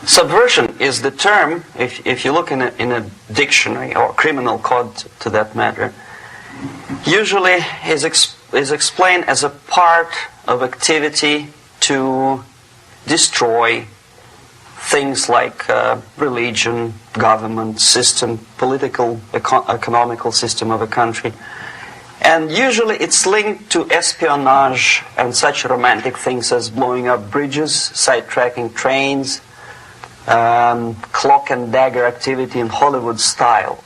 Subversion is the term, if you look in a dictionary or criminal code to that matter, usually is explained as a part of activity to destroy things like religion, government, system, political, economical system of a country. And usually it's linked to espionage and such romantic things as blowing up bridges, sidetracking trains, cloak and dagger activity in Hollywood style.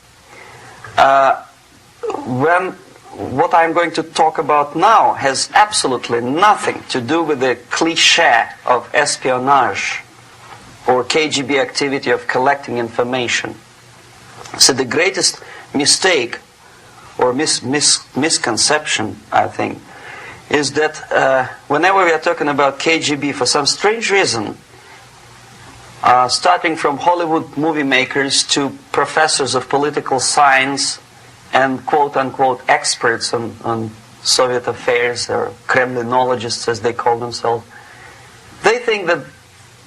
What I'm going to talk about now has absolutely nothing to do with the cliché of espionage or KGB activity of collecting information. So the greatest mistake or misconception, I think, is that whenever we are talking about KGB, for some strange reason, starting from Hollywood movie makers to professors of political science and quote-unquote experts on Soviet affairs, or Kremlinologists as they call themselves, they think that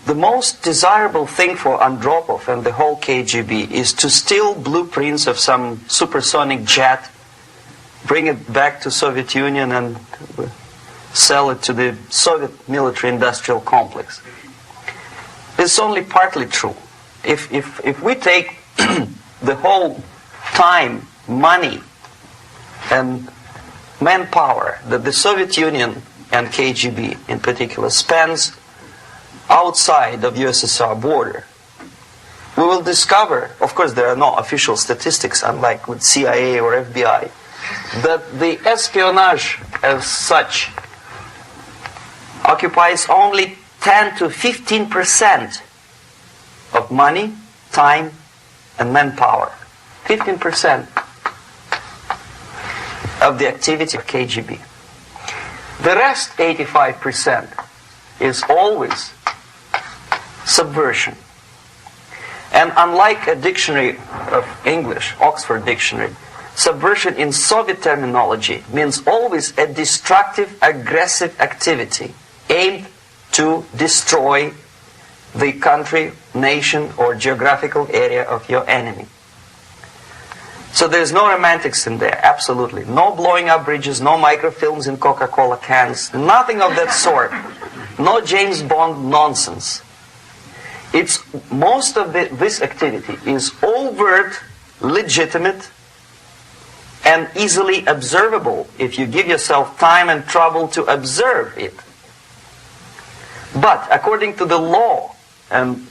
the most desirable thing for Andropov and the whole KGB is to steal blueprints of some supersonic jet, bring it back to Soviet Union and sell it to the Soviet military-industrial complex. It's only partly true. If we take the whole time, money, and manpower that the Soviet Union and KGB in particular spends outside of USSR border, we will discover, of course there are no official statistics unlike with CIA or FBI, that the espionage as such occupies only 10 to 15% of money, time, and manpower. 15% of the activity of KGB. The rest, 85%, is always subversion. And unlike a dictionary of English, Oxford Dictionary, subversion in Soviet terminology means always a destructive, aggressive activity aimed to destroy the country, nation, or geographical area of your enemy. So there's no romantics in there, absolutely. No blowing up bridges, no microfilms in Coca-Cola cans, nothing of that sort. No James Bond nonsense. It's most of this activity is overt, legitimate, and easily observable if you give yourself time and trouble to observe it. But according to the law and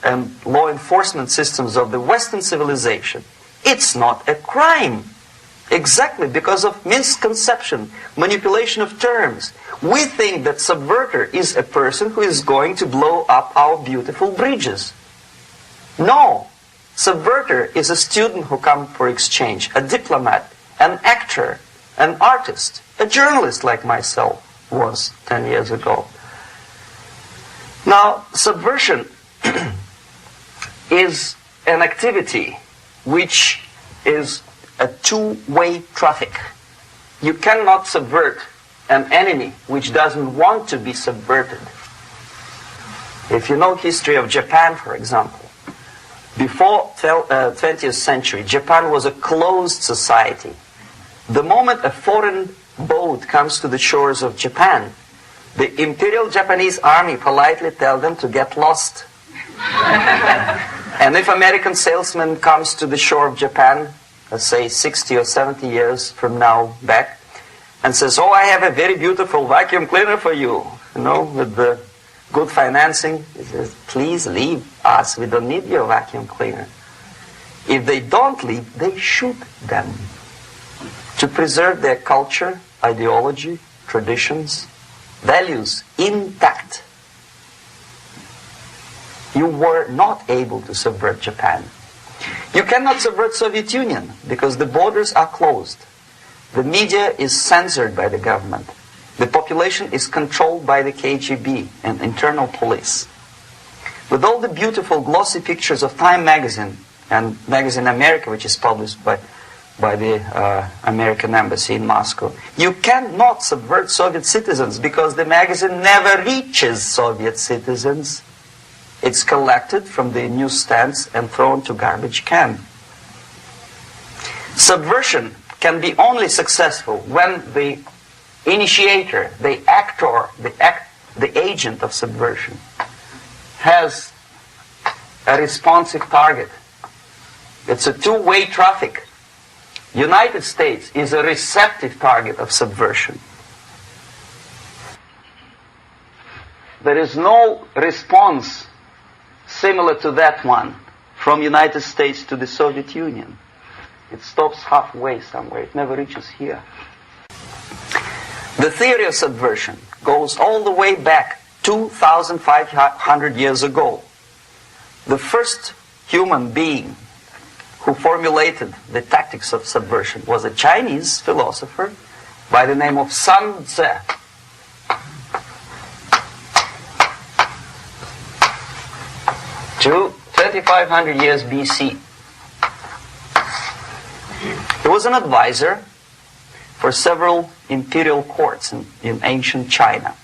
law enforcement systems of the Western civilization, it's not a crime. Exactly because of misconception, manipulation of terms. We think that subverter is a person who is going to blow up our beautiful bridges. No. Subverter is a student who comes for exchange, a diplomat, an actor, an artist, a journalist like myself was 10 years ago. Now, subversion is an activity which is a two-way traffic. You cannot subvert an enemy which doesn't want to be subverted. If you know history of Japan, for example, before 20th century, Japan was a closed society. The moment a foreign boat comes to the shores of Japan, the Imperial Japanese Army politely tells them to get lost. And if American salesman comes to the shore of Japan, let's say 60 or 70 years from now back, and says, oh, I have a very beautiful vacuum cleaner for you, with the good financing, he says, please leave us, we don't need your vacuum cleaner. If they don't leave, they shoot them to preserve their culture, ideology, traditions, values intact. You were not able to subvert Japan. You cannot subvert Soviet Union because the borders are closed. The media is censored by the government. The population is controlled by the KGB and internal police. With all the beautiful glossy pictures of Time magazine and Magazine America, which is published by the American embassy in Moscow, you cannot subvert Soviet citizens because the magazine never reaches Soviet citizens. It's collected from the newsstands and thrown to garbage can. Subversion can be only successful when the initiator, the actor, the agent of subversion has a responsive target. It's a two-way traffic. United States is a receptive target of subversion. There is no response similar to that one from United States to the Soviet Union. It stops halfway somewhere. It never reaches here. The theory of subversion goes all the way back 2,500 years ago. The first human being who formulated the tactics of subversion was a Chinese philosopher by the name of Sun Tzu. 2,500 years BC. He was an advisor for several imperial courts in ancient China.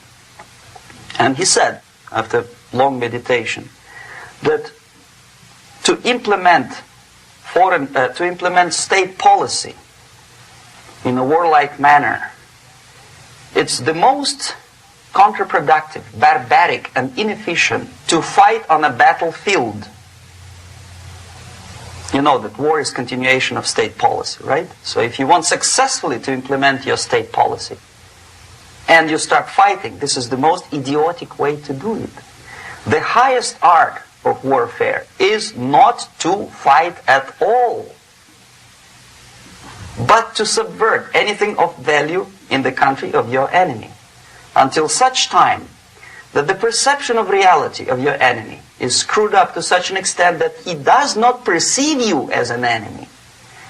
And he said, after long meditation, that to implement state policy in a warlike manner, it's the most counterproductive, barbaric, and inefficient to fight on a battlefield. You know that war is continuation of state policy, right? So if you want successfully to implement your state policy and you start fighting, this is the most idiotic way to do it. The highest art of warfare is not to fight at all, but to subvert anything of value in the country of your enemy, until such time that the perception of reality of your enemy is screwed up to such an extent that he does not perceive you as an enemy,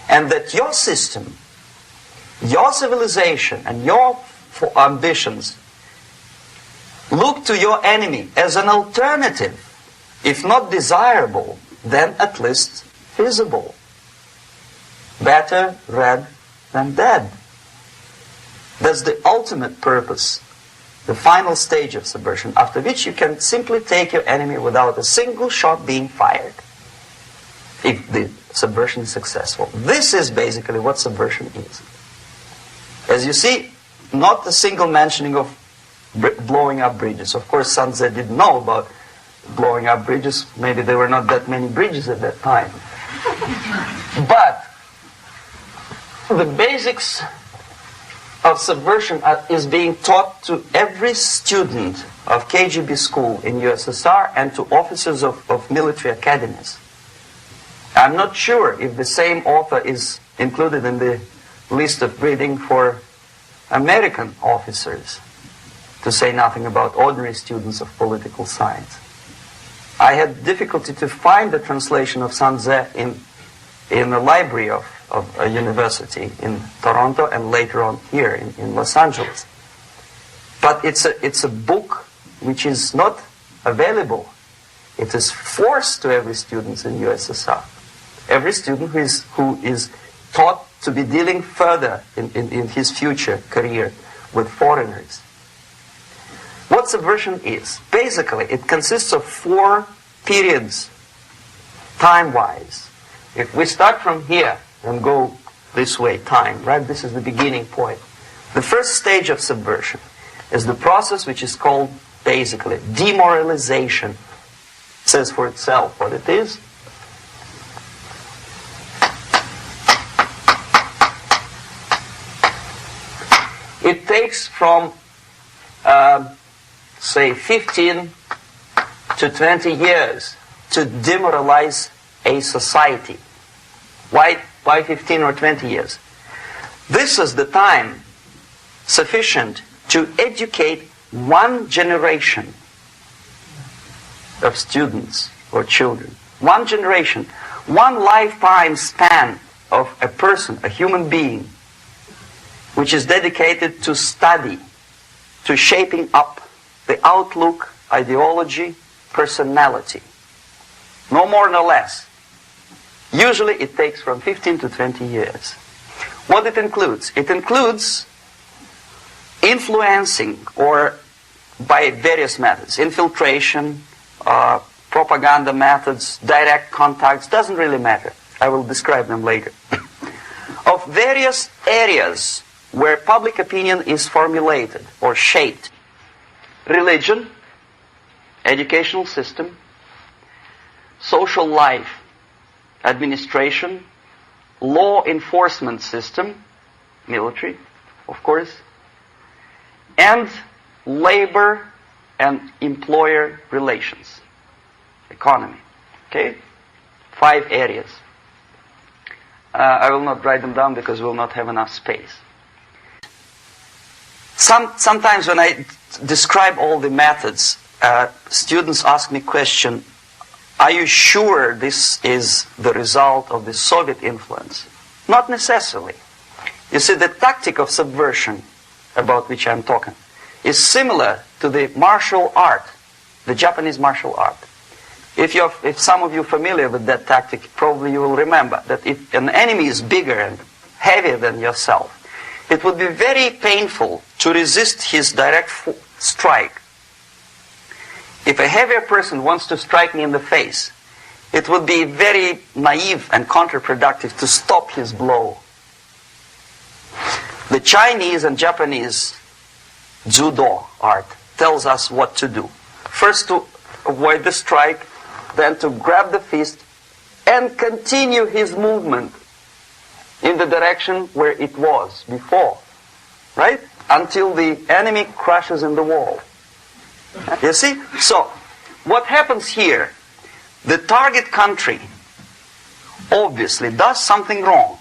and that your system, your civilization, and your ambitions look to your enemy as an alternative, if not desirable, then at least feasible. Better red than dead. That's the ultimate purpose, the final stage of subversion, after which you can simply take your enemy without a single shot being fired, if the subversion is successful. This is basically what subversion is. As you see, not a single mentioning of blowing up bridges. Of course, Sun Tzu didn't know about blowing up bridges. Maybe there were not that many bridges at that time. But the basics of subversion is being taught to every student of KGB school in USSR and to officers of military academies. I'm not sure if the same author is included in the list of reading for American officers, to say nothing about ordinary students of political science. I had difficulty to find the translation of Sun Tzu in the library of a university in Toronto and later on here in Los Angeles. But it's a book which is not available. It is forced to every student in USSR. Every student who is taught to be dealing further in his future career with foreigners. What subversion is? Basically, it consists of 4 periods, time-wise. If we start from here and go this way, time, right? This is the beginning point. The first stage of subversion is the process which is called, basically, demoralization. It says for itself what it is. It takes from, say, 15 to 20 years to demoralize a society. Why 15 or 20 years? This is the time sufficient to educate one generation of students or children. One generation, one lifetime span of a person, a human being, which is dedicated to study, to shaping up the outlook, ideology, personality. No more, no less. Usually it takes from 15 to 20 years. What it includes? It includes influencing, or by various methods, infiltration, propaganda methods, direct contacts, doesn't really matter. I will describe them later. Of various areas where public opinion is formulated or shaped. Religion, educational system, social life, administration, law enforcement system, military, of course, and labor and employer relations, economy. Okay? 5 areas. I will not write them down because we will not have enough space. Sometimes when I describe all the methods, students ask me question, are you sure this is the result of the Soviet influence? Not necessarily. You see, the tactic of subversion, about which I'm talking, is similar to the martial art, the Japanese martial art. If some of you are familiar with that tactic, probably you will remember that if an enemy is bigger and heavier than yourself, it would be very painful to resist his direct strike. If a heavier person wants to strike me in the face, it would be very naive and counterproductive to stop his blow. The Chinese and Japanese judo art tells us what to do. First to avoid the strike, then to grab the fist and continue his movement in the direction where it was before, right? Until the enemy crashes in the wall. You see? So, what happens here? The target country obviously does something wrong.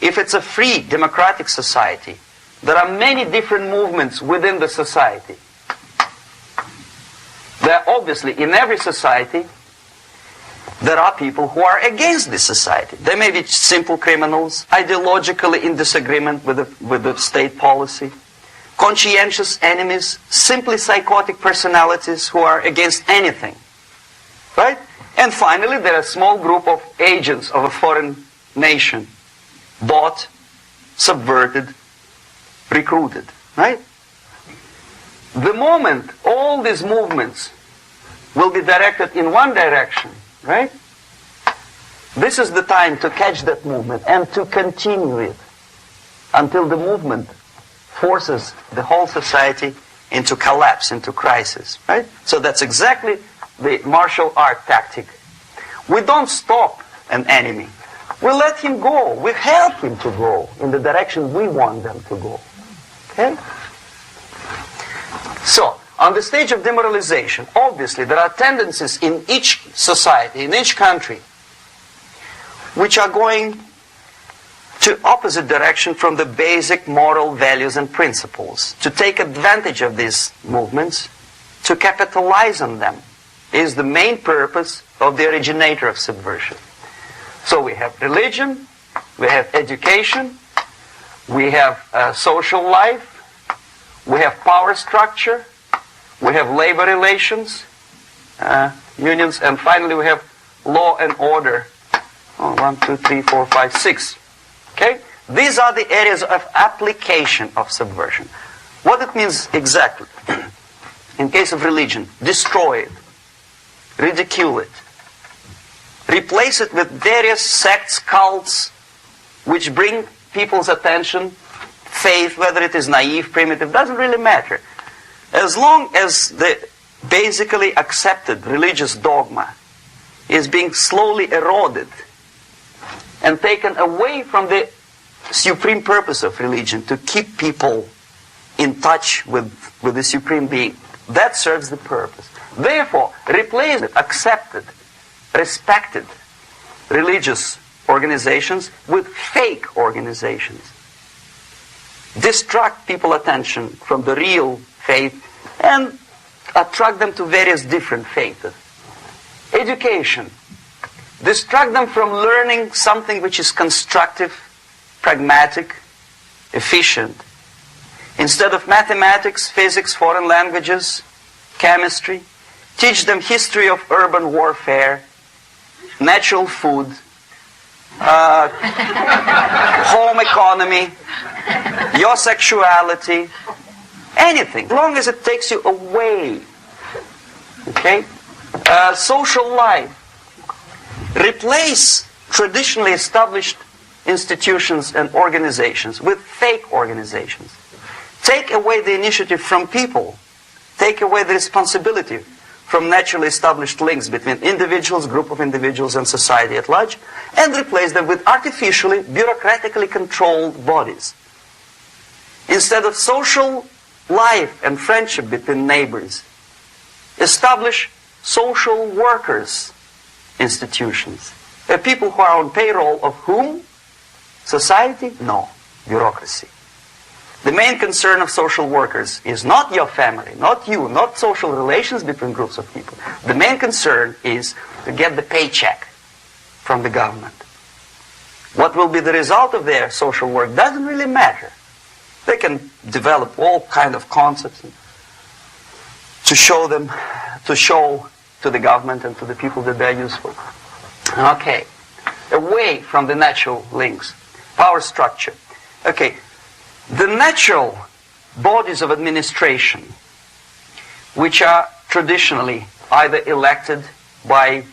If it's a free democratic society, there are many different movements within the society. There are obviously, in every society, there are people who are against this society. They may be simple criminals, ideologically in disagreement with the state policy, conscientious enemies, simply psychotic personalities who are against anything. Right? And finally, there are a small group of agents of a foreign nation, bought, subverted, recruited. Right? The moment all these movements will be directed in one direction, right? This is the time to catch that movement and to continue it until the movement forces the whole society into collapse, into crisis, right? So that's exactly the martial art tactic. We don't stop an enemy. We let him go. We help him to go in the direction we want them to go. Okay? So, on the stage of demoralization, obviously there are tendencies in each society, in each country, which are going to opposite direction from the basic moral values and principles. To take advantage of these movements, to capitalize on them, is the main purpose of the originator of subversion. So we have religion, we have education, we have social life, we have power structure, we have labor relations, unions, and finally we have law and order. 1, 2, 3, 4, 5, 6. Okay? These are the areas of application of subversion. What it means exactly? In case of religion, destroy it, ridicule it, replace it with various sects, cults, which bring people's attention, faith, whether it is naive, primitive, doesn't really matter. As long as the basically accepted religious dogma is being slowly eroded and taken away from the supreme purpose of religion, to keep people in touch with the supreme being, that serves the purpose. Therefore, replace it, accepted, respected religious organizations with fake organizations. Distract people's attention from the real faith and attract them to various different faiths. Education. Distract them from learning something which is constructive, pragmatic, efficient. Instead of mathematics, physics, foreign languages, chemistry, teach them history of urban warfare, natural food, home economy, your sexuality, anything, as long as it takes you away, okay, Social life. Replace traditionally established institutions and organizations with fake organizations. Take away the initiative from people. Take away the responsibility from naturally established links between individuals, group of individuals, and society at large, and replace them with artificially, bureaucratically controlled bodies. Instead of social life and friendship between neighbors, establish social workers institutions. People who are on payroll of whom? Society? No. Bureaucracy. The main concern of social workers is not your family, not you, not social relations between groups of people. The main concern is to get the paycheck from the government. What will be the result of their social work doesn't really matter. They can develop all kind of concepts to show to the government and to the people that they're useful. Okay. Away from the natural links. Power structure. Okay. The natural bodies of administration, which are traditionally either elected by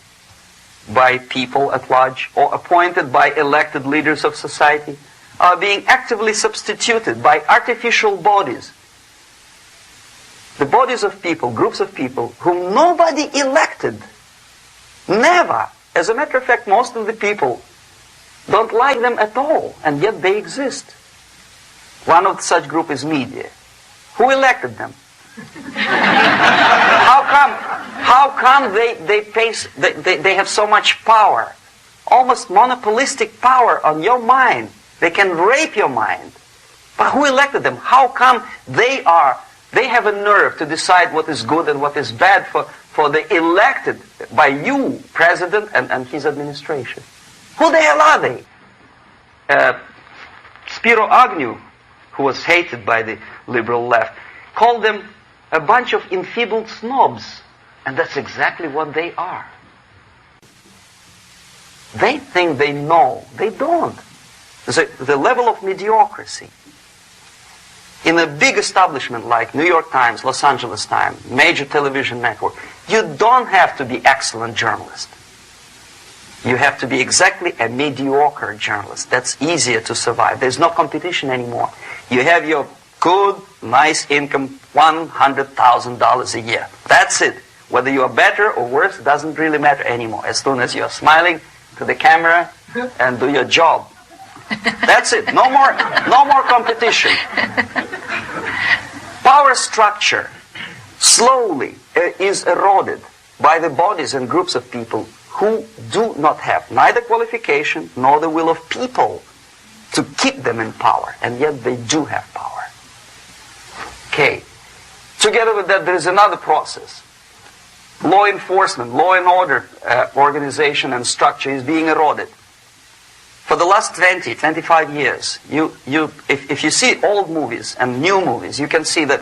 people at large or appointed by elected leaders of society, are being actively substituted by artificial bodies. The bodies of people, groups of people, whom nobody elected. Never. As a matter of fact, most of the people don't like them at all, and yet they exist. One of such group is media. Who elected them? How come they have so much power? Almost monopolistic power on your mind. They can rape your mind. But who elected them? How come they have a nerve to decide what is good and what is bad for the elected by you, president, and his administration? Who the hell are they? Spiro Agnew, who was hated by the liberal left, called them a bunch of enfeebled snobs. And that's exactly what they are. They think they know. They don't. The level of mediocrity. In a big establishment like New York Times, Los Angeles Times, major television network, you don't have to be excellent journalist. You have to be exactly a mediocre journalist. That's easier to survive. There's no competition anymore. You have your good, nice income, $100,000 a year. That's it. Whether you are better or worse doesn't really matter anymore. As soon as you're smiling to the camera and do your job. That's it. No more competition. Power structure slowly is eroded by the bodies and groups of people who do not have neither qualification nor the will of people to keep them in power, and yet they do have power. Okay. Together with that, there is another process. Law enforcement, law and order organization and structure is being eroded. For the last 20, 25 years, if you see old movies and new movies, you can see that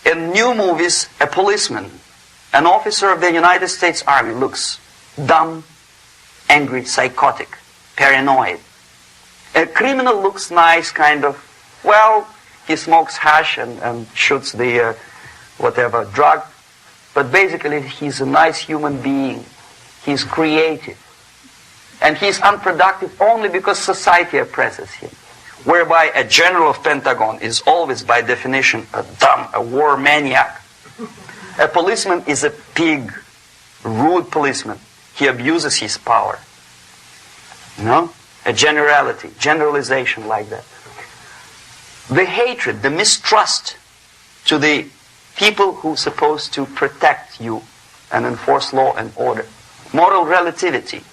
in new movies, a policeman, an officer of the United States Army looks dumb, angry, psychotic, paranoid. A criminal looks nice, kind of, well, he smokes hash and shoots the whatever drug, but basically he's a nice human being. He's creative. And he's unproductive only because society oppresses him. Whereby a general of Pentagon is always by definition a war maniac. A policeman is a pig, rude policeman. He abuses his power. You know? A generalization like that. The hatred, the mistrust to the people who are supposed to protect you and enforce law and order. Moral relativity.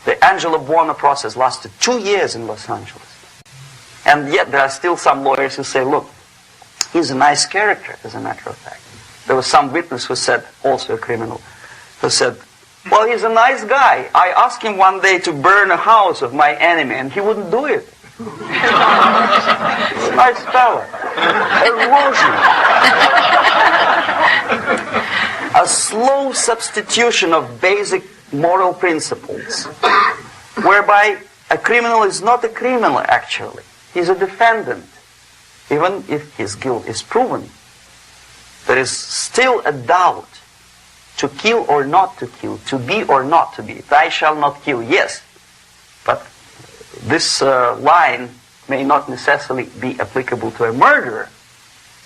The Angelo Buono process lasted 2 years in Los Angeles. And yet there are still some lawyers who say, look, he's a nice character, as a matter of fact. There was some witness who said, also a criminal, who said, well, he's a nice guy. I asked him one day to burn a house of my enemy, and he wouldn't do it. Nice fella. Erosion. A slow substitution of basic moral principles, whereby a criminal is not a criminal actually. He's a defendant. Even if his guilt is proven, there is still a doubt to kill or not to kill, to be or not to be. Thou shalt not kill, yes. But this line may not necessarily be applicable to a murderer.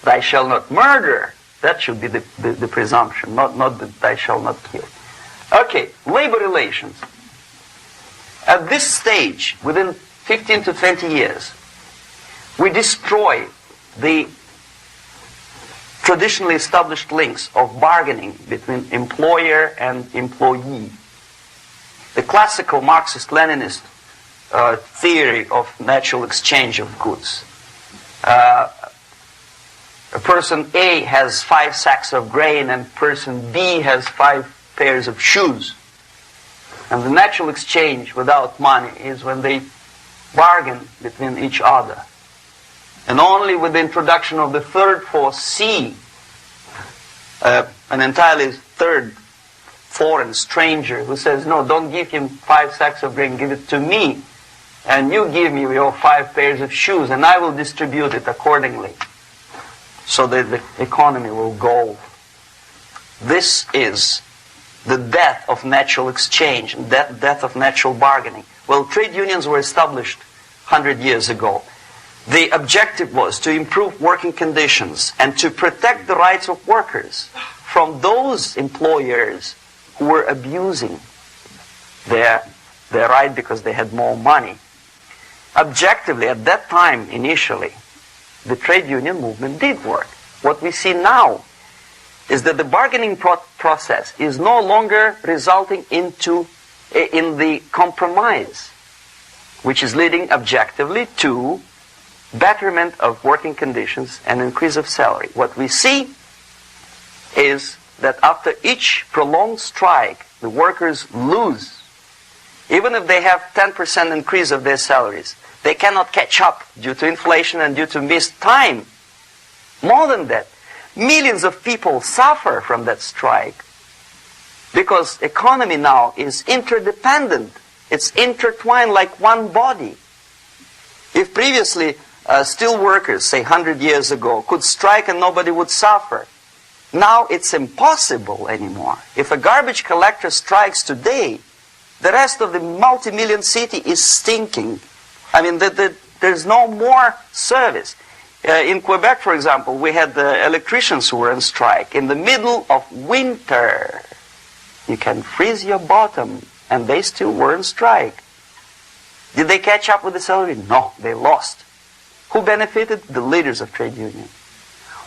Thou shalt not murder. That should be the presumption, not that thou shalt not kill. Okay, labor relations. At this stage, within 15 to 20 years, we destroy the traditionally established links of bargaining between employer and employee. The classical Marxist-Leninist theory of natural exchange of goods. A person A has 5 sacks of grain and person B has 5 pairs of shoes. And the natural exchange without money is when they bargain between each other. And only with the introduction of the third force C, an entirely third foreign stranger who says, no, don't give him 5 sacks of grain, give it to me. And you give me your 5 pairs of shoes and I will distribute it accordingly. So that the economy will go. This is the death of natural exchange, death of natural bargaining. Well, trade unions were established 100 years ago. The objective was to improve working conditions and to protect the rights of workers from those employers who were abusing their right because they had more money. Objectively, at that time, initially, the trade union movement did work. What we see now is that the bargaining process is no longer resulting in the compromise, which is leading objectively to betterment of working conditions and increase of salary. What we see is that after each prolonged strike, the workers lose. Even if they have 10% increase of their salaries, they cannot catch up due to inflation and due to missed time. More than that, millions of people suffer from that strike because economy now is interdependent. It's intertwined like one body. If previously steel workers, say 100 years ago, could strike and nobody would suffer, now it's impossible anymore. If a garbage collector strikes today, the rest of the multi-million city is stinking. I mean, there's no more service. In Quebec, for example, we had the electricians who were on strike in the middle of winter. You can freeze your bottom, and they still were on strike. Did they catch up with the salary? No, they lost. Who benefited? The leaders of trade union.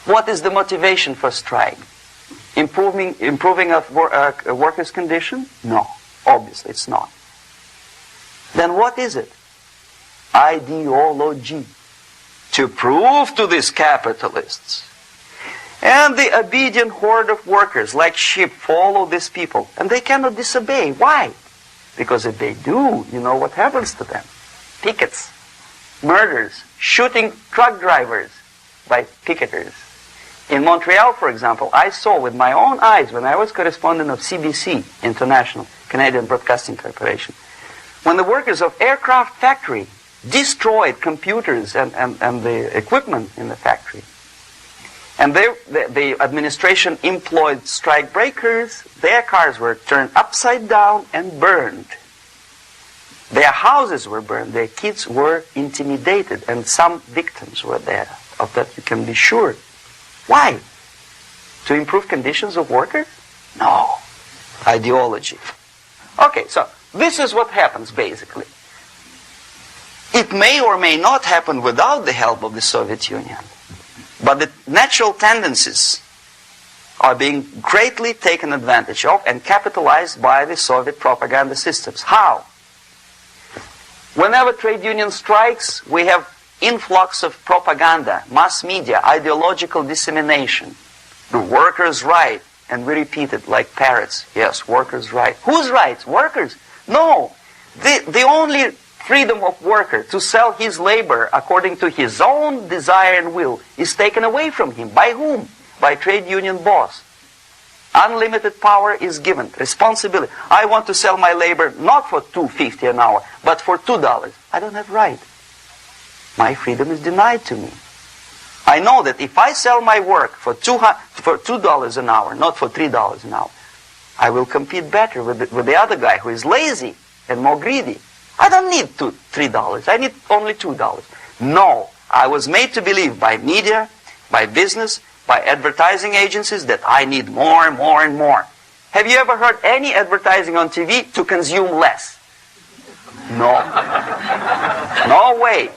What is the motivation for strike? Improving of workers' condition? No, obviously it's not. Then what is it? Ideology. To prove to these capitalists. And the obedient horde of workers, like sheep, follow these people. And they cannot disobey. Why? Because if they do, you know what happens to them. Pickets, murders, shooting truck drivers by picketers. In Montreal, for example, I saw with my own eyes when I was correspondent of CBC, International, Canadian Broadcasting Corporation, when the workers of aircraft factory destroyed computers and the equipment in the factory. And the administration employed strike breakers. Their cars were turned upside down and burned. Their houses were burned. Their kids were intimidated. And some victims were there. Of that you can be sure. Why? To improve conditions of workers? No. Ideology. Okay, so this is what happens basically. It may or may not happen without the help of the Soviet Union. But the natural tendencies are being greatly taken advantage of and capitalized by the Soviet propaganda systems. How? Whenever trade union strikes, we have influx of propaganda, mass media, ideological dissemination. The workers' right, and we repeat it like parrots. Yes, workers' right. Whose rights? Workers? No. The only freedom of worker to sell his labor according to his own desire and will is taken away from him. By whom? By trade union boss. Unlimited power is given. Responsibility. I want to sell my labor not for $2.50 an hour, but for $2. I don't have right. My freedom is denied to me. I know that if I sell my work for $2 an hour, not for $3 an hour, I will compete better with the other guy who is lazy and more greedy. I don't need $3. I need only $2. No, I was made to believe by media, by business, by advertising agencies that I need more and more and more. Have you ever heard any advertising on TV to consume less? No. No way.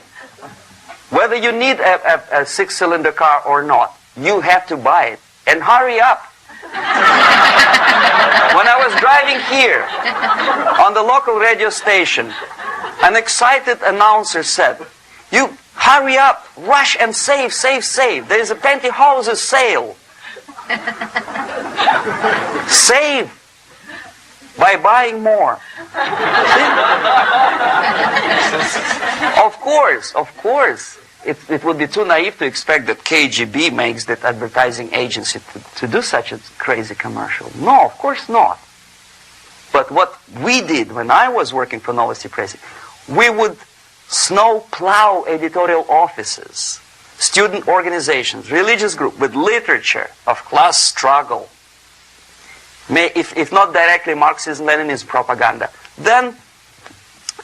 Whether you need a six-cylinder car or not, you have to buy it. And hurry up. When I was driving here on the local radio station, an excited announcer said, "You hurry up, rush and save, save, save. There is a pantyhose sale." Save by buying more. Of course. It would be too naive to expect that KGB makes that advertising agency to do such a crazy commercial. No, of course not. But what we did when I was working for Novosti Press, we would snow plow editorial offices, student organizations, religious groups with literature of class struggle. If not directly Marxism-Leninism propaganda, then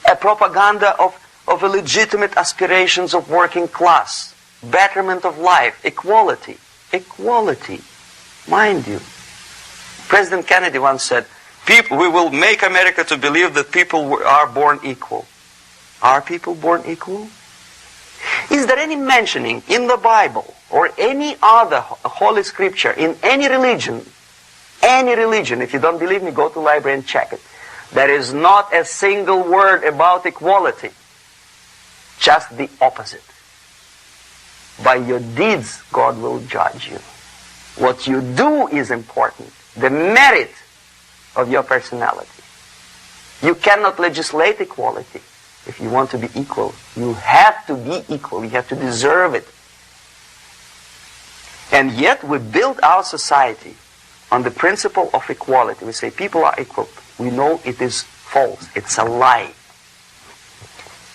a propaganda of legitimate aspirations of working class, betterment of life, equality. Equality, mind you. President Kennedy once said, we will make America to believe that people are born equal. Are people born equal? Is there any mentioning in the Bible or any other holy scripture in any religion, if you don't believe me, go to the library and check it. There is not a single word about equality. Just the opposite. By your deeds, God will judge you. What you do is important. The merit of your personality. You cannot legislate equality. If you want to be equal, you have to be equal. You have to deserve it. And yet we build our society on the principle of equality. We say people are equal. We know it is false. It's a lie.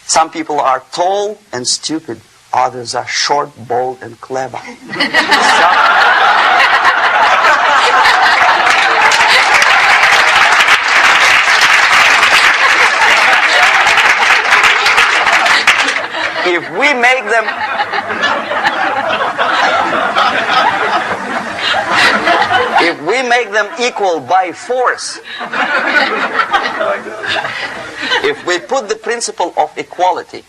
Some people are tall and stupid. Others are short, bold, and clever. If we make them... if we make them equal by force, if we put the principle of equality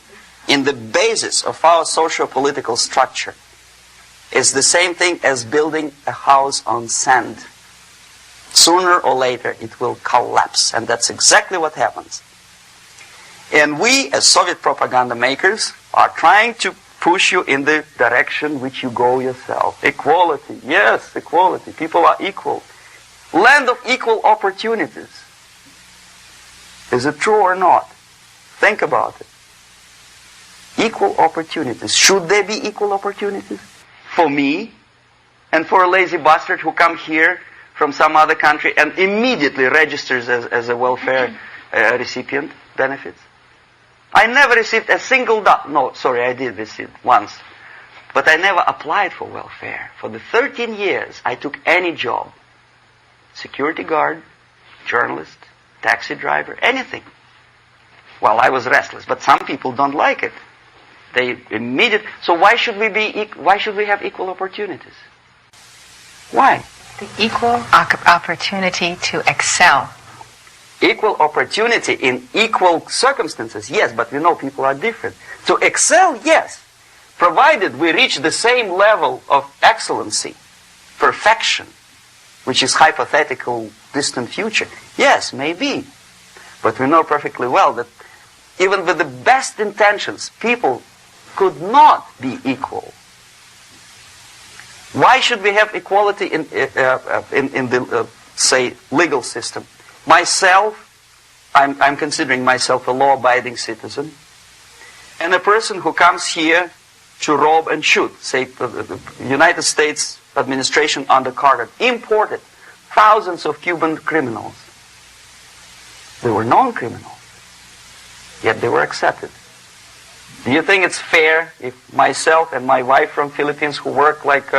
in the basis of our socio-political structure, it's the same thing as building a house on sand. Sooner or later it will collapse, and that's exactly what happens. And we, as Soviet propaganda makers, are trying to push you in the direction which you go yourself. Equality, yes, equality. People are equal. Land of equal opportunities. Is it true or not? Think about it. Equal opportunities. Should there be equal opportunities? For me, and for a lazy bastard who come here from some other country and immediately registers as a welfare recipient, benefits. I never received a single dollar. No, sorry, I did receive once. But I never applied for welfare. For the 13 years, I took any job. Security guard, journalist, taxi driver, anything. Well, I was restless, but some people don't like it. They immediately... So why should we have equal opportunities? Why? The equal opportunity to excel. Equal opportunity in equal circumstances, yes, but we know people are different. To excel, yes, provided we reach the same level of excellency, perfection, which is hypothetical, distant future. Yes, maybe. But we know perfectly well that even with the best intentions, people could not be equal. Why should we have equality in the, say, legal system? Myself, I'm considering myself a law-abiding citizen, and a person who comes here to rob and shoot, say, the United States administration under Carter, imported thousands of Cuban criminals. They were non-criminals, yet they were accepted. Do you think it's fair if myself and my wife from Philippines, who work like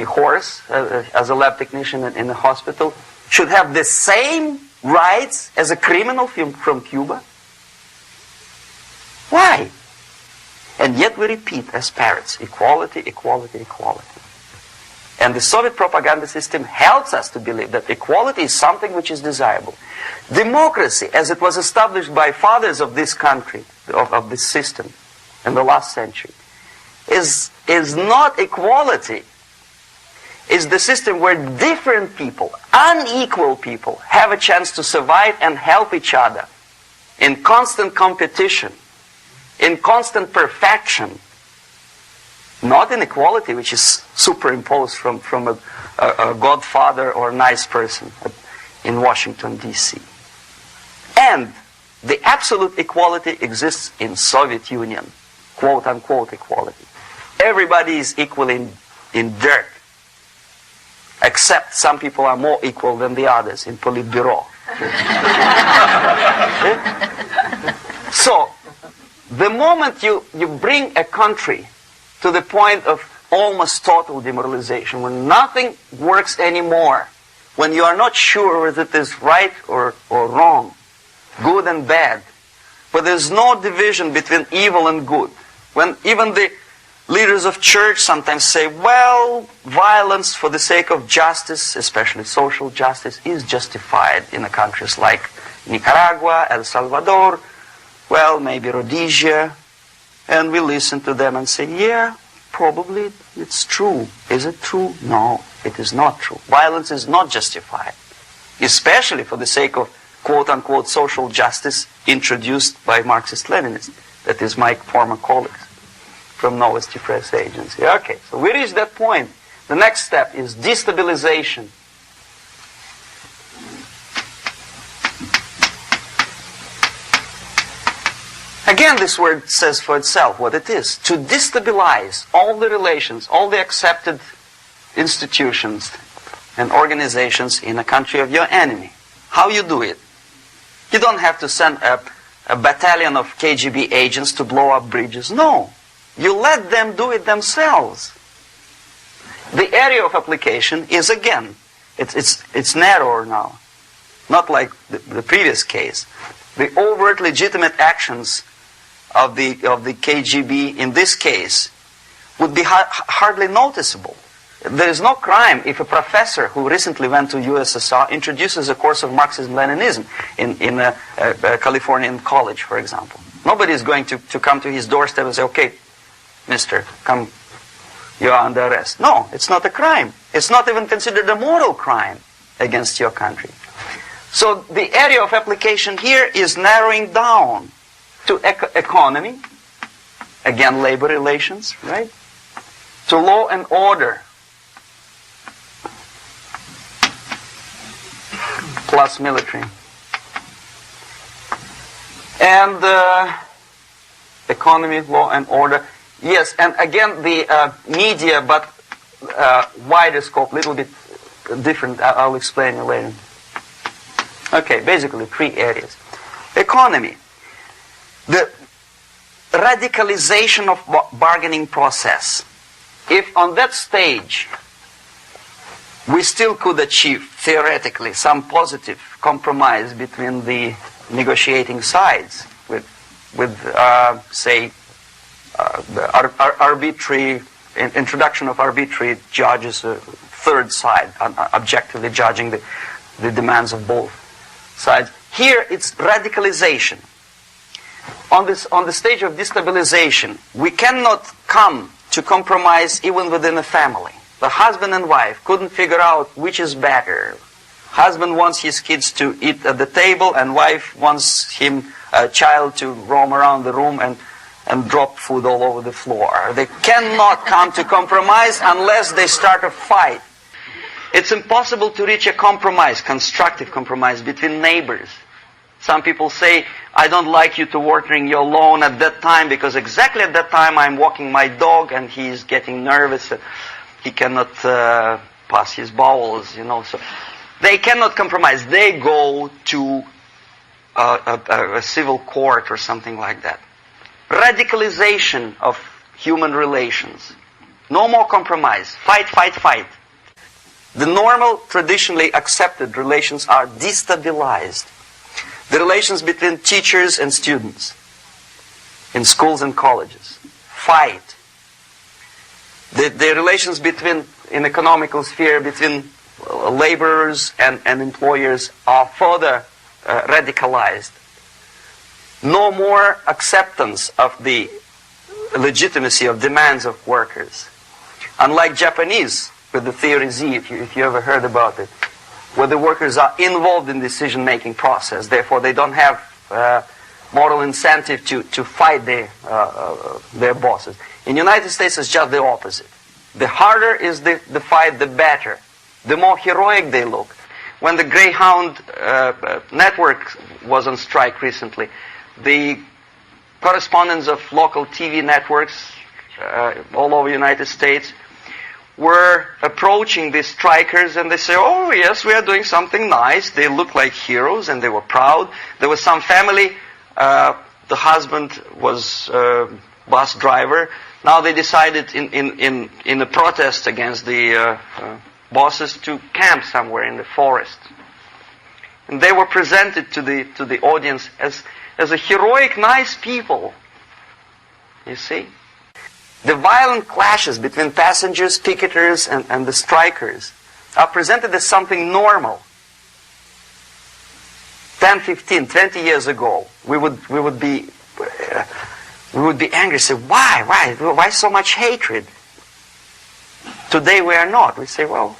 horse as a lab technician in a hospital should have the same rights as a criminal from Cuba? Why? And yet we repeat as parrots, equality, equality, equality. And the Soviet propaganda system helps us to believe that equality is something which is desirable. Democracy, as it was established by fathers of this country, of this system in the last century, is not equality. It's the system where different people, unequal people, have a chance to survive and help each other in constant competition, in constant perfection, not in equality, which is superimposed from a godfather or nice person in Washington, D.C. And the absolute equality exists in Soviet Union, quote-unquote equality. Everybody is equal in dirt, except some people are more equal than the others in Politburo. So, the moment you bring a country to the point of almost total demoralization, when nothing works anymore, when you are not sure whether it is right or wrong, good and bad, but there's no division between evil and good, when even the leaders of church sometimes say, well, violence for the sake of justice, especially social justice, is justified in the countries like Nicaragua, El Salvador, well, maybe Rhodesia, and we listen to them and say, yeah, probably it's true. Is it true? No, it is not true. Violence is not justified, especially for the sake of quote-unquote social justice introduced by Marxist-Leninists. That is my former colleagues from Novosti Press Agency. Okay, so we reached that point. The next step is destabilization. Again, this word says for itself what it is. To destabilize all the relations, all the accepted institutions and organizations in a country of your enemy. How you do it? You don't have to send a battalion of KGB agents to blow up bridges. No. You let them do it themselves. The area of application is, again, it's narrower now. Not like the previous case. The overt legitimate actions of the KGB in this case would be hardly noticeable. There is no crime if a professor who recently went to USSR introduces a course of Marxism-Leninism in a Californian college, for example. Nobody is going to come to his doorstep and say, okay, mister, come, you are under arrest. No, it's not a crime. It's not even considered a moral crime against your country. So the area of application here is narrowing down to economy, again labor relations, right? To law and order, plus military. And economy, law and order. Yes, and again the media, but wider scope, little bit different. I'll explain it later. Okay, basically 3 areas. Economy. The radicalization of bargaining process. If on that stage we still could achieve, theoretically, some positive compromise between the negotiating sides with say, the arbitrary introduction of arbitrary judges, a third side, objectively judging the demands of both sides. Here it's radicalization. On the stage of destabilization, we cannot come to compromise even within a family. The husband and wife couldn't figure out which is better. Husband wants his kids to eat at the table, and wife wants a child to roam around the room and drop food all over the floor. They cannot come to compromise unless they start a fight. It's impossible to reach a compromise, constructive compromise, between neighbors. Some people say, I don't like you to watering your lawn at that time because exactly at that time I'm walking my dog and he's getting nervous. He cannot pass his bowels, So they cannot compromise. They go to a civil court or something like that. Radicalization of human relations. No more compromise. Fight, fight, fight. The normal, traditionally accepted relations are destabilized. The relations between teachers and students in schools and colleges. Fight. The relations between, in economical sphere, between laborers and employers are further radicalized. No more acceptance of the legitimacy of demands of workers. Unlike Japanese, with the theory Z, if you ever heard about it, where the workers are involved in the decision-making process, therefore they don't have moral incentive to fight their bosses. In the United States, it's just the opposite. The harder is the fight, the better. The more heroic they look. When the Greyhound network was on strike recently, the correspondents of local TV networks all over the United States were approaching the strikers, and they say, oh yes, we are doing something nice. They look like heroes and they were proud. There was some family, the husband was bus driver. Now they decided in a protest against the bosses to camp somewhere in the forest. And they were presented to the audience as a heroic, nice people. You see? The violent clashes between passengers, picketers, and the strikers are presented as something normal. 10, 15, 20 years ago, we would be angry, say, why so much hatred? Today we are not. We say, well,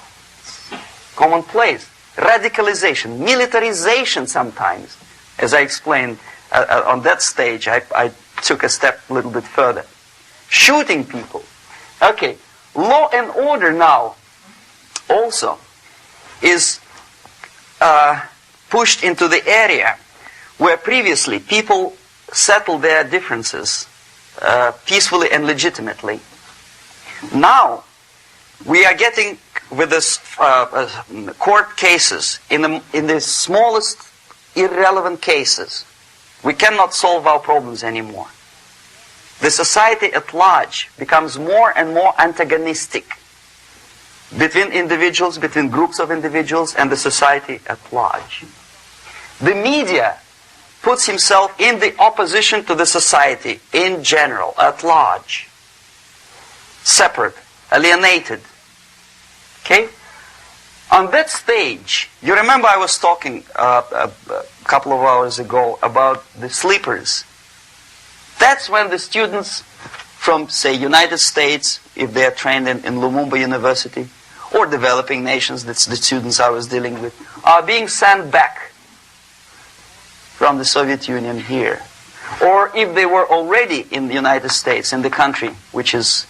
commonplace. Radicalization, militarization sometimes. As I explained on that stage, I took a step a little bit further. Shooting people. Okay, law and order now also is pushed into the area where previously people settled their differences peacefully and legitimately. Now we are getting with this court cases in the smallest irrelevant cases. We cannot solve our problems anymore. The society at large becomes more and more antagonistic between individuals, between groups of individuals, and the society at large. The media puts himself in the opposition to the society in general, at large. Separate, alienated. Okay? On that stage, you remember I was talking a couple of hours ago about the sleepers. That's when the students from, say, United States, if they are trained in Lumumba University, or developing nations, that's the students I was dealing with, are being sent back from the Soviet Union here. Or if they were already in the United States, in the country, which is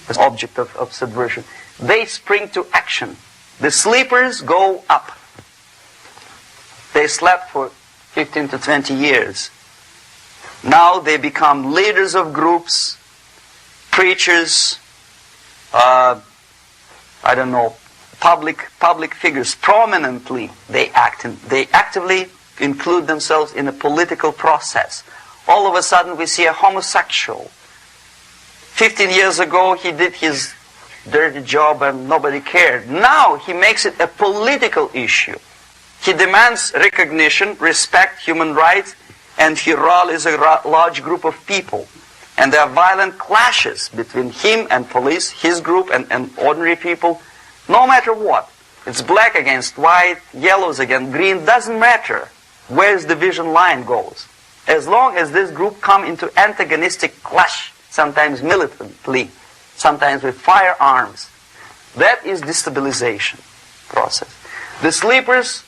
the object of subversion, they spring to action. The sleepers go up. They slept for 15 to 20 years. Now they become leaders of groups, preachers, public figures. Prominently they actively include themselves in a political process. All of a sudden we see a homosexual. 15 years ago he did his dirty job and nobody cared. Now he makes it a political issue. He demands recognition, respect, human rights, and he rallies a large group of people. And there are violent clashes between him and police, his group and ordinary people, no matter what. It's black against white, yellows against green, doesn't matter where the division line goes. As long as this group come into antagonistic clash, sometimes militantly, sometimes with firearms, that is destabilization process. The sleepers,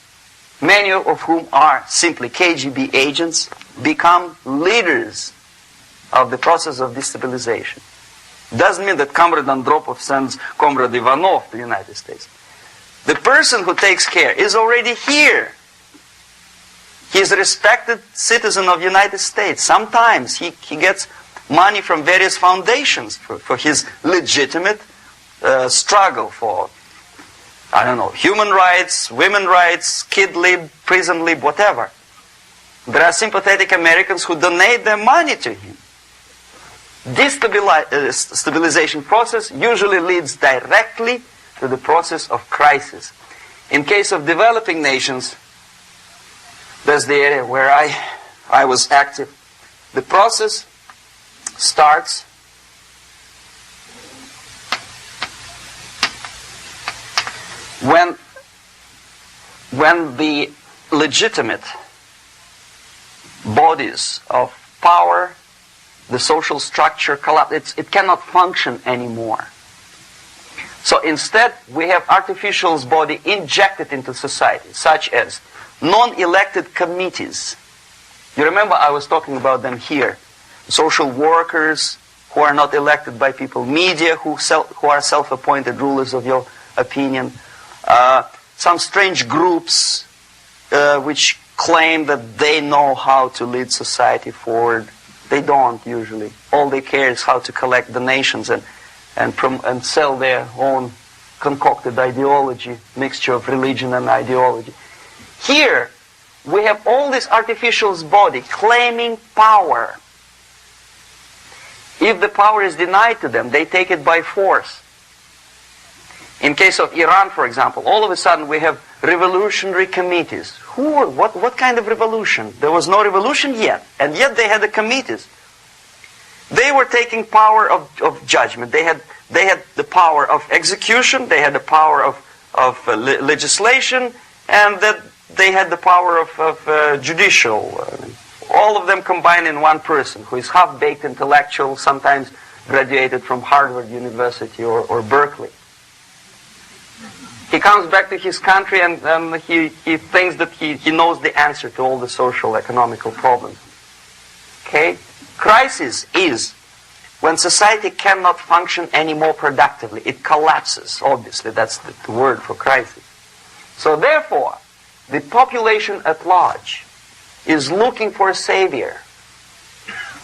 many of whom are simply KGB agents, become leaders of the process of destabilization. Doesn't mean that Comrade Andropov sends Comrade Ivanov to the United States. The person who takes care is already here. He is a respected citizen of the United States. Sometimes he gets money from various foundations for his legitimate struggle for, human rights, women's rights, kid lib, prison lib, whatever. There are sympathetic Americans who donate their money to him. Destabilization process usually leads directly to the process of crisis. In case of developing nations, that's the area where I was active. The process starts when the legitimate bodies of power, the social structure collapse. It cannot function anymore. So instead, we have artificial body injected into society, such as non-elected committees. You remember I was talking about them here. Social workers who are not elected by people, media who are self-appointed rulers of your opinion, some strange groups which claim that they know how to lead society forward. They don't usually. All they care is how to collect donations and sell their own concocted ideology, mixture of religion and ideology. Here, we have all this artificial body claiming power. If the power is denied to them, they take it by force. In case of Iran, for example, all of a sudden we have revolutionary committees. What kind of revolution? There was no revolution yet, and yet they had the committees. They were taking power of judgment. They had the power of execution. They had the power of legislation, and that they had the power of judicial. All of them combined in one person, who is half-baked intellectual, sometimes graduated from Harvard University or Berkeley. He comes back to his country and he thinks that he knows the answer to all the social, economical problems. Okay? Crisis is when society cannot function anymore productively. It collapses, obviously. That's the word for crisis. So therefore, the population at large is looking for a savior.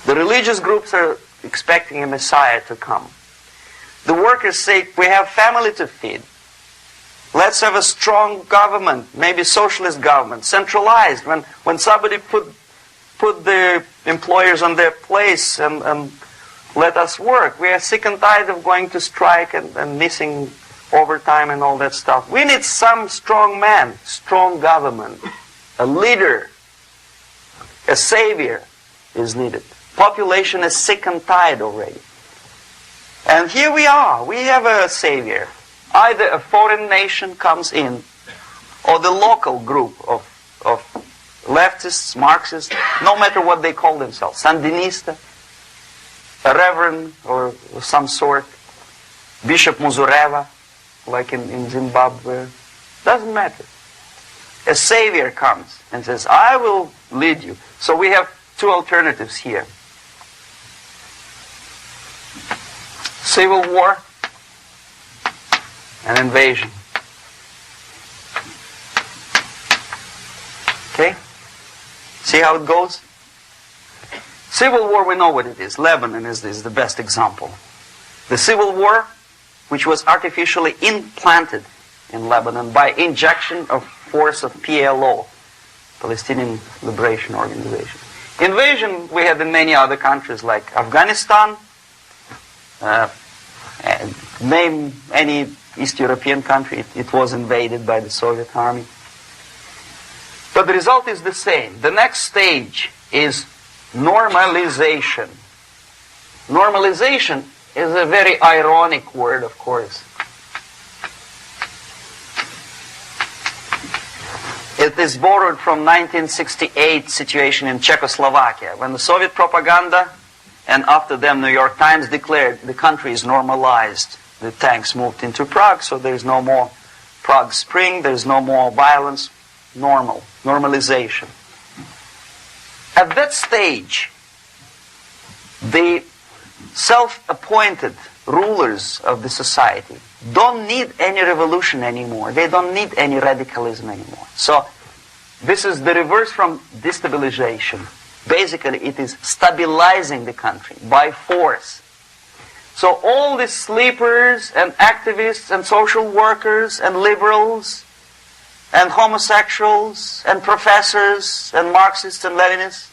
The religious groups are expecting a messiah to come. The workers say, we have family to feed. Let's have a strong government, maybe socialist government, centralized. When somebody put the employers on their place and let us work. We are sick and tired of going to strike and missing overtime and all that stuff. We need some strong man, strong government, a leader, a savior is needed. Population is sick and tired already. And here we are. We have a savior. Either a foreign nation comes in, or the local group of leftists, Marxists, no matter what they call themselves, Sandinista, a reverend or some sort, Bishop Muzureva, like in Zimbabwe, doesn't matter. A savior comes and says, I will lead you. So we have two alternatives here. Civil war and invasion. Okay? See how it goes? Civil war, we know what it is. Lebanon is the best example. The civil war, which was artificially implanted in Lebanon by injection of force of PLO, Palestinian Liberation Organization. Invasion we had in many other countries like Afghanistan, name any East European country, it was invaded by the Soviet army. But the result is the same. The next stage is normalization. Normalization is a very ironic word, of course. It is borrowed from 1968 situation in Czechoslovakia, when the Soviet propaganda and after them New York Times declared the country is normalized. The tanks moved into Prague, so there's no more Prague Spring, there's no more violence. Normalization. At that stage, the self-appointed rulers of the society don't need any revolution anymore. They don't need any radicalism anymore. So this is the reverse from destabilization. Basically, it is stabilizing the country by force. So all these sleepers and activists and social workers and liberals and homosexuals and professors and Marxists and Leninists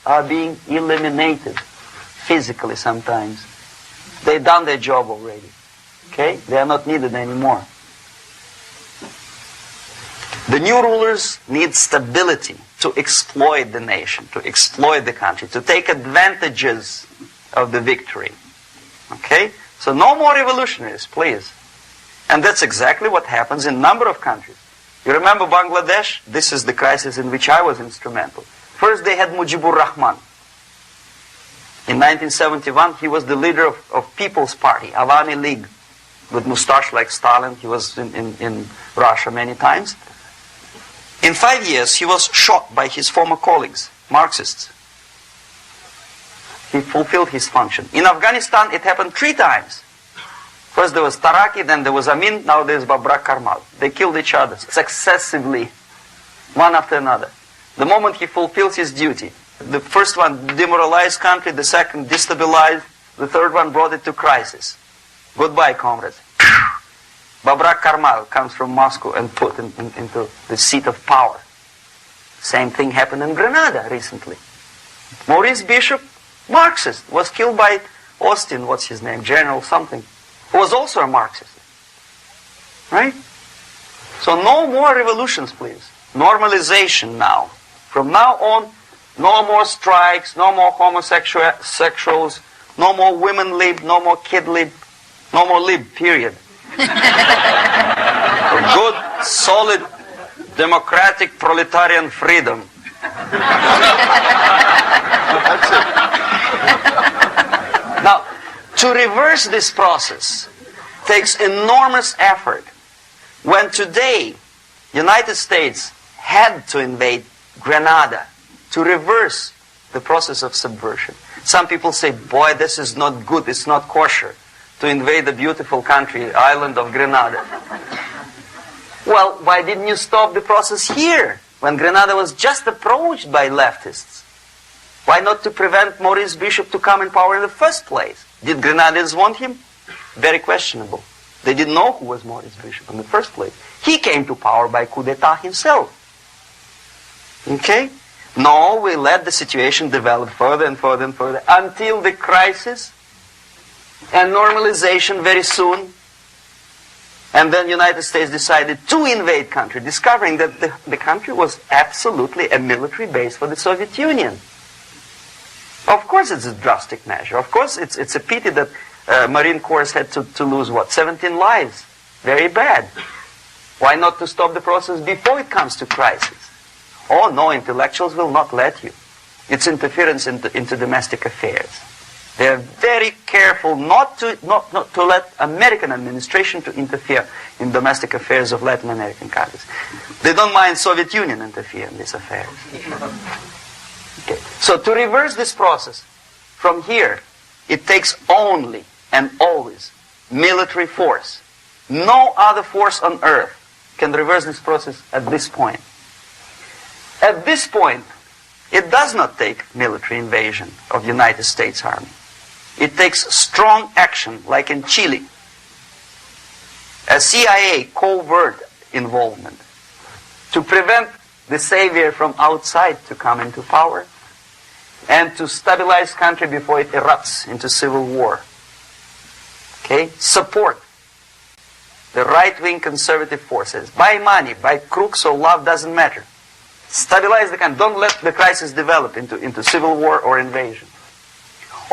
are being eliminated. physically sometimes. They've done their job already. Okay? They are not needed anymore. The new rulers need stability to exploit the nation, to exploit the country, to take advantages of the victory. Okay? So no more revolutionaries, please. And that's exactly what happens in a number of countries. You remember Bangladesh? This is the crisis in which I was instrumental. First they had Mujibur Rahman. In 1971, he was the leader of People's Party, Awami League, with mustache like Stalin. He was in Russia many times. In 5 years, he was shot by his former colleagues, Marxists. He fulfilled his function. In Afghanistan, it happened 3 times. First there was Taraki, then there was Amin, now there's Babrak Karmal. They killed each other successively, one after another. The moment he fulfills his duty, the first one demoralized country, the second destabilized, the third one brought it to crisis. Goodbye, comrades. Babrak Karmal comes from Moscow and put into the seat of power. Same thing happened in Grenada recently. Maurice Bishop, Marxist, was killed by Austin, what's his name, General something, who was also a Marxist. Right? So no more revolutions, please. Normalization now. From now on, no more strikes, no more homosexuals, no more women lib, no more kid lib, no more lib, period. Good, solid, democratic, proletarian freedom. Now, to reverse this process takes enormous effort. When today, United States had to invade Grenada to reverse the process of subversion. Some people say, boy, this is not good, it's not kosher to invade the beautiful country, island of Grenada. Well, why didn't you stop the process here, when Grenada was just approached by leftists? Why not to prevent Maurice Bishop to come in power in the first place? Did Grenadians want him? Very questionable. They didn't know who was Maurice Bishop in the first place. He came to power by coup d'etat himself. Okay? No, we let the situation develop further and further and further until the crisis and normalization very soon. And then United States decided to invade country, discovering that the country was absolutely a military base for the Soviet Union. Of course it's a drastic measure. Of course it's a pity that Marine Corps had to lose, 17 lives. Very bad. Why not to stop the process before it comes to crisis? Oh no, intellectuals will not let you. It's interference into domestic affairs. They are very careful not to let American administration to interfere in domestic affairs of Latin American countries. They don't mind Soviet Union interfere in these affairs. Okay. So to reverse this process, from here, it takes only and always military force. No other force on earth can reverse this process at this point. At this point, it does not take military invasion of the United States Army. It takes strong action, like in Chile. A CIA covert involvement to prevent the savior from outside to come into power and to stabilize country before it erupts into civil war. Okay? Support the right-wing conservative forces. By money, by crooks or love, doesn't matter. Stabilize the country. Don't let the crisis develop into civil war or invasion.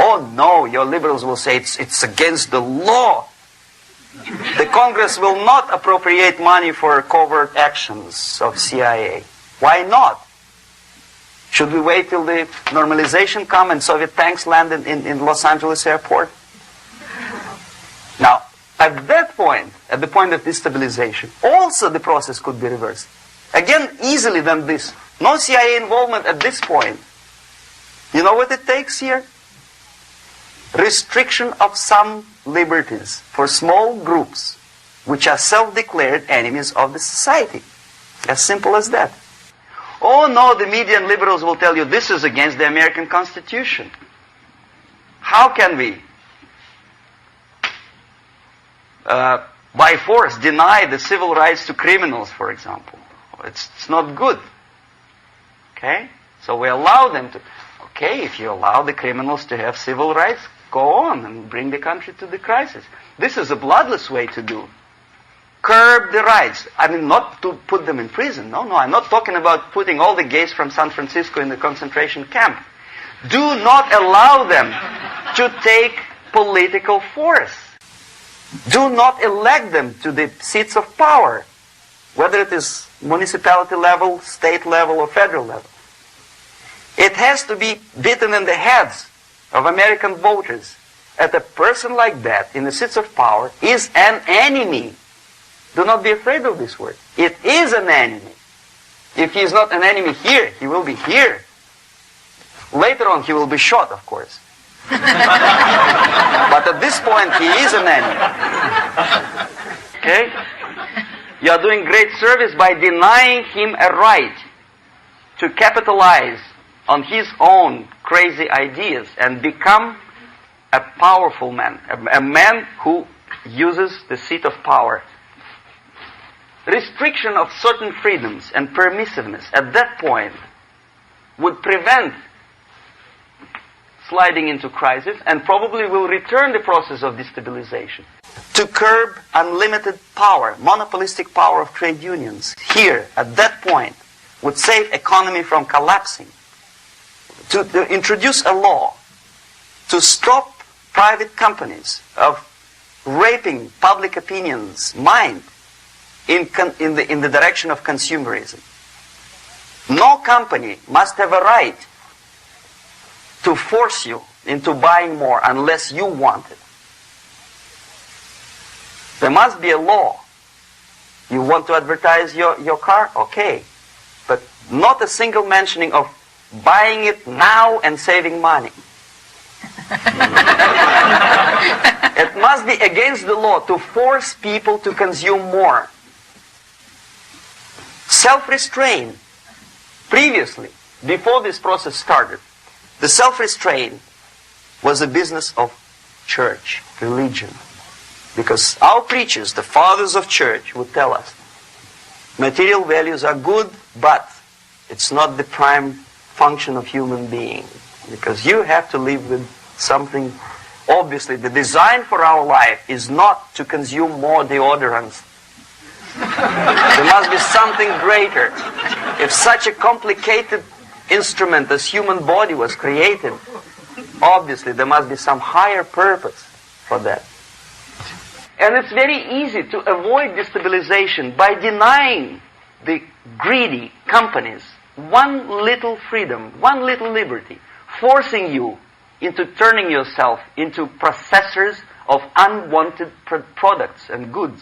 Oh no, your liberals will say it's against the law. The Congress will not appropriate money for covert actions of CIA. Why not? Should we wait till the normalization come and Soviet tanks land in Los Angeles airport? Now, at that point, at the point of destabilization, also the process could be reversed. Again, easily than this. No CIA involvement at this point. You know what it takes here? Restriction of some liberties for small groups which are self-declared enemies of the society. As simple as that. Oh no, the media and liberals will tell you this is against the American Constitution. How can we, by force, deny the civil rights to criminals, for example? It's not good. Okay? So we allow them to, okay, if you allow the criminals to have civil rights, go on and bring the country to the crisis. This is a bloodless way to do. Curb the rights. I mean, not to put them in prison. No, I'm not talking about putting all the gays from San Francisco in the concentration camp. Do not allow them to take political force. Do not elect them to the seats of power, whether it is municipality level, state level, or federal level. It has to be beaten in the heads of American voters that a person like that in the seats of power is an enemy. Do not be afraid of this word. It is an enemy. If he is not an enemy here, he will be here. Later on, he will be shot, of course. But at this point, he is an enemy. Okay? You are doing great service by denying him a right to capitalize on his own crazy ideas and become a powerful man, a man who uses the seat of power. Restriction of certain freedoms and permissiveness at that point would prevent sliding into crisis and probably will return the process of destabilization. To curb unlimited power, monopolistic power of trade unions, here, at that point, would save economy from collapsing. To introduce a law to stop private companies of raping public opinion's mind in the direction of consumerism. No company must have a right to force you into buying more unless you want it. There must be a law. You want to advertise your car? Okay. But not a single mentioning of buying it now and saving money. It must be against the law to force people to consume more. Self-restraint. Previously, before this process started, the self-restraint was the business of church, religion. Because our preachers, the fathers of church, would tell us, material values are good, but it's not the prime function of human being. Because you have to live with something. Obviously, the design for our life is not to consume more deodorants. There must be something greater. If such a complicated instrument as human body was created, obviously there must be some higher purpose for that. And it's very easy to avoid destabilization by denying the greedy companies one little freedom, one little liberty, forcing you into turning yourself into processors of unwanted products and goods.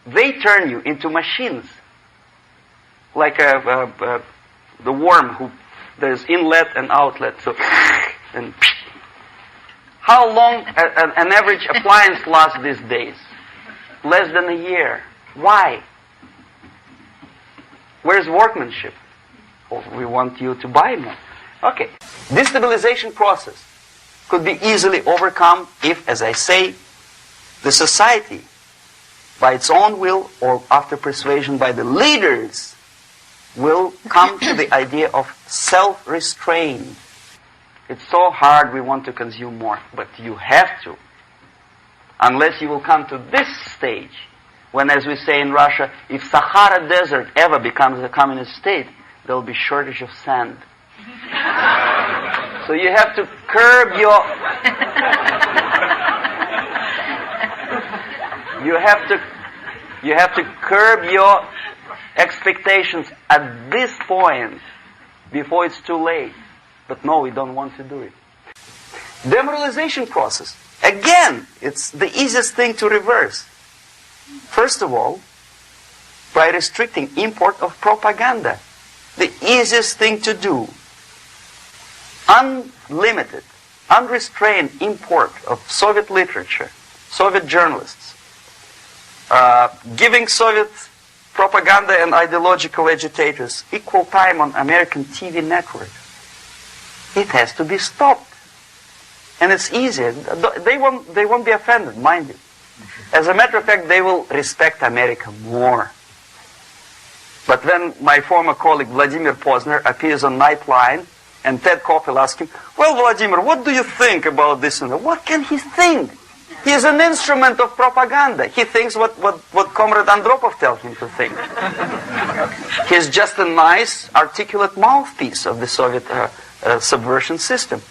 They turn you into machines, like the worm who there's inlet and outlet. So, and how long an average appliance lasts these days? Less than a year. Why? Where's workmanship? Oh, we want you to buy more. Okay. Destabilization process could be easily overcome if, as I say, the society, by its own will or after persuasion by the leaders, will come to the idea of self-restraint. It's so hard we want to consume more, but you have to. Unless you will come to this stage, when, as we say in Russia, if Sahara Desert ever becomes a communist state, there will be shortage of sand. So you have to curb your... You have to curb your expectations at this point before it's too late. But no, we don't want to do it. Demoralization process. Again, it's the easiest thing to reverse. First of all, by restricting import of propaganda. The easiest thing to do. Unlimited, unrestrained import of Soviet literature, Soviet journalists, giving Soviet propaganda and ideological agitators equal time on American TV network. It has to be stopped. And it's easy. They won't be offended, mind you. As a matter of fact, they will respect America more. But when my former colleague Vladimir Posner appears on Nightline and Ted Koppel asks him, well, Vladimir, what do you think about this? And what can he think? He is an instrument of propaganda. He thinks what Comrade Andropov tells him to think. He's just a nice, articulate mouthpiece of the Soviet subversion system.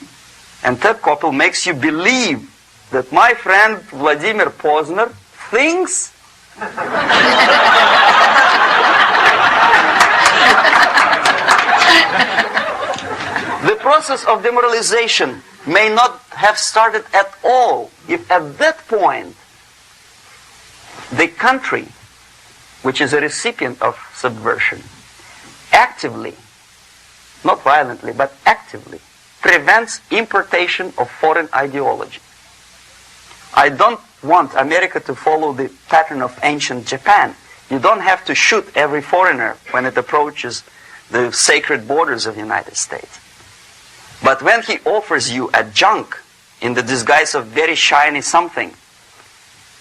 And Ted Koppel makes you believe that my friend Vladimir Posner thinks the process of demoralization may not have started at all if at that point the country, which is a recipient of subversion, actively, not violently, but actively, prevents importation of foreign ideology. I don't want America to follow the pattern of ancient Japan. You don't have to shoot every foreigner when it approaches the sacred borders of the United States. But when he offers you a junk in the disguise of very shiny something,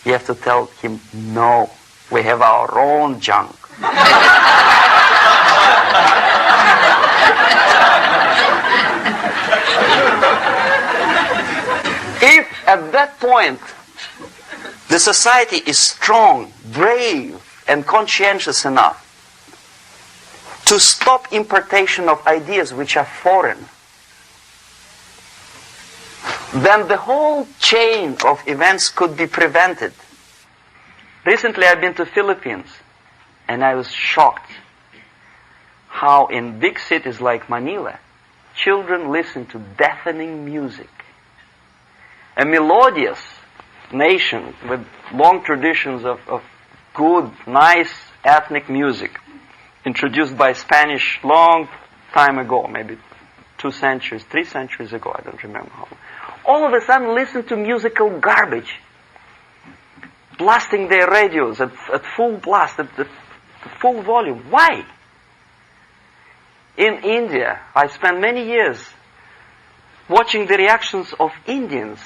you have to tell him, no, we have our own junk. If at that point the society is strong, brave, and conscientious enough to stop importation of ideas which are foreign, then the whole chain of events could be prevented. Recently I've been to Philippines, and I was shocked how in big cities like Manila, children listen to deafening music. A melodious nation with long traditions of good, nice ethnic music, introduced by Spanish long time ago, maybe 2 centuries, 3 centuries ago, I don't remember how long. All of a sudden listen to musical garbage, blasting their radios at full blast, at full volume. Why? In India, I spent many years watching the reactions of Indians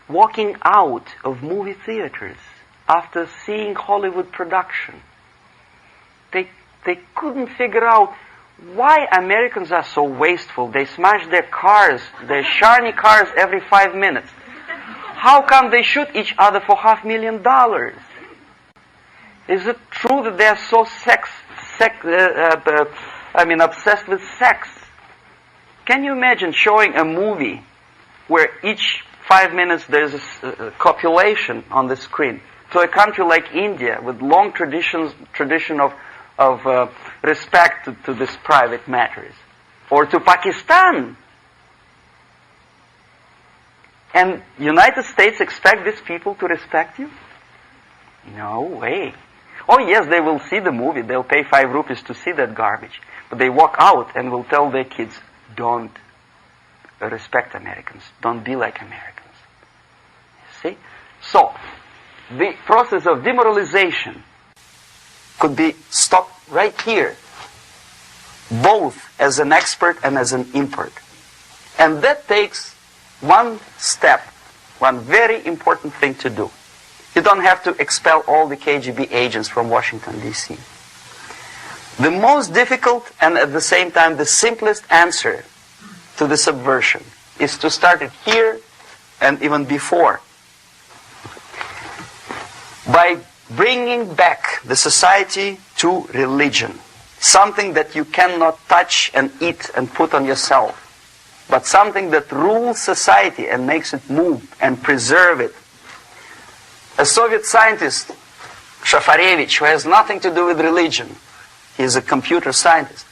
walking out of movie theaters after seeing Hollywood production. They couldn't figure out why Americans are so wasteful. They smash their cars, their shiny cars, every 5 minutes. How come they shoot each other for $500,000? Is it true that they are so obsessed with sex? Can you imagine showing a movie where each 5 minutes there's a copulation on the screen to a country like India with long tradition of respect to these private matters, or to Pakistan? And United States expect these people to respect you? No way. Oh yes, they will see the movie, they'll pay 5 rupees to see that garbage, but they walk out and will tell their kids, don't respect Americans, don't be like Americans. See? So, the process of demoralization could be stopped right here, both as an expert and as an import. And that takes one step, one very important thing to do. You don't have to expel all the KGB agents from Washington, D.C. The most difficult and at the same time the simplest answer to the subversion is to start it here and even before, by bringing back the society to religion, something that you cannot touch and eat and put on yourself, but something that rules society and makes it move and preserve it. A Soviet scientist, Shafarevich, who has nothing to do with religion, he is a computer scientist,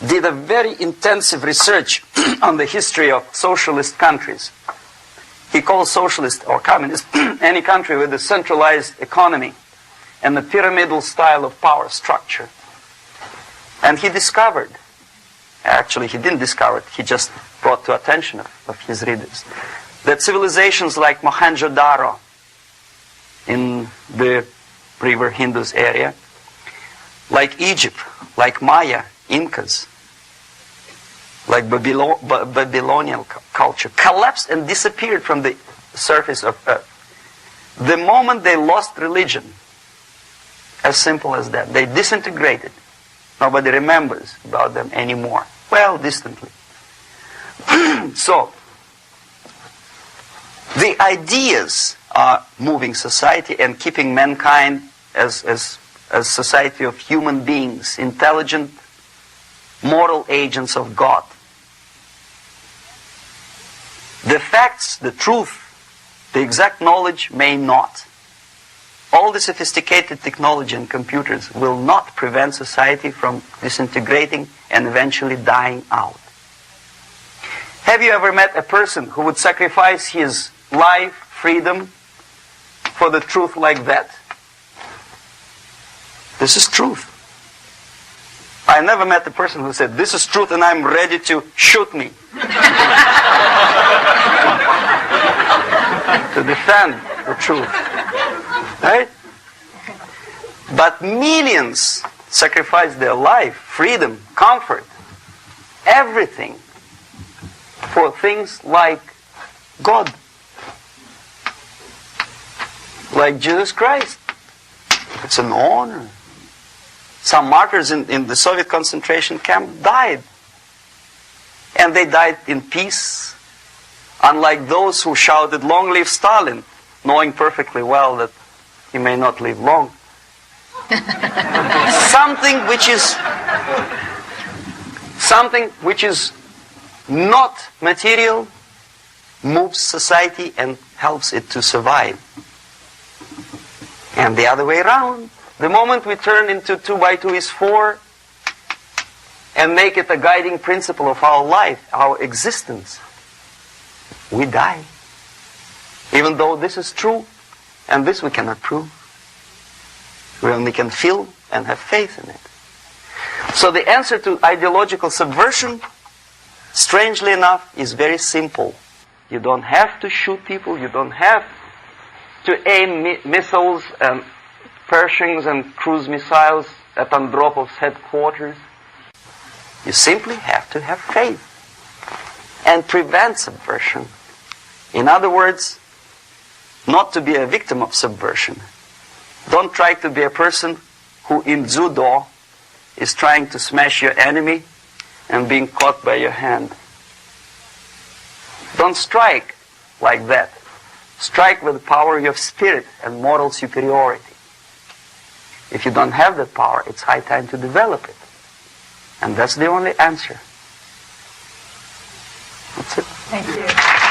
did a very intensive research on the history of socialist countries. He calls socialist or communist any country with a centralized economy and a pyramidal style of power structure. And he discovered, actually he didn't discover it, he just brought to attention of his readers, that civilizations like Mohenjo-Daro in the river Indus area, like Egypt, like Maya, Incas, like Babylonian culture, collapsed and disappeared from the surface of Earth. The moment they lost religion, As simple as that. They disintegrated. Nobody remembers about them anymore. Well, distantly. So, the ideas are moving society and keeping mankind as society of human beings, intelligent, moral agents of God. The facts, the truth, the exact knowledge may not. All the sophisticated technology and computers will not prevent society from disintegrating and eventually dying out. Have you ever met a person who would sacrifice his life, freedom, for the truth like that? This is truth. I never met a person who said, this is truth and I'm ready to shoot me. To defend the truth. Right? But millions sacrifice their life, freedom, comfort, everything for things like God. Like Jesus Christ. It's an honor. Some martyrs in the Soviet concentration camp died. And they died in peace. Unlike those who shouted, "Long live Stalin," knowing perfectly well that he may not live long. Something which is not material moves society and helps it to survive. And the other way around. The moment we turn into 2 by 2 is 4 and make it a guiding principle of our life, our existence, we die. Even though this is true, and this we cannot prove. We only can feel and have faith in it. So the answer to ideological subversion, strangely enough, is very simple. You don't have to shoot people, you don't have to aim missiles and Pershings and cruise missiles at Andropov's headquarters. You simply have to have faith and prevent subversion. In other words, not to be a victim of subversion. Don't try to be a person who in judo is trying to smash your enemy and being caught by your hand. Don't strike like that. Strike with the power of your spirit and moral superiority. If you don't have that power, it's high time to develop it. And that's the only answer. That's it. Thank you.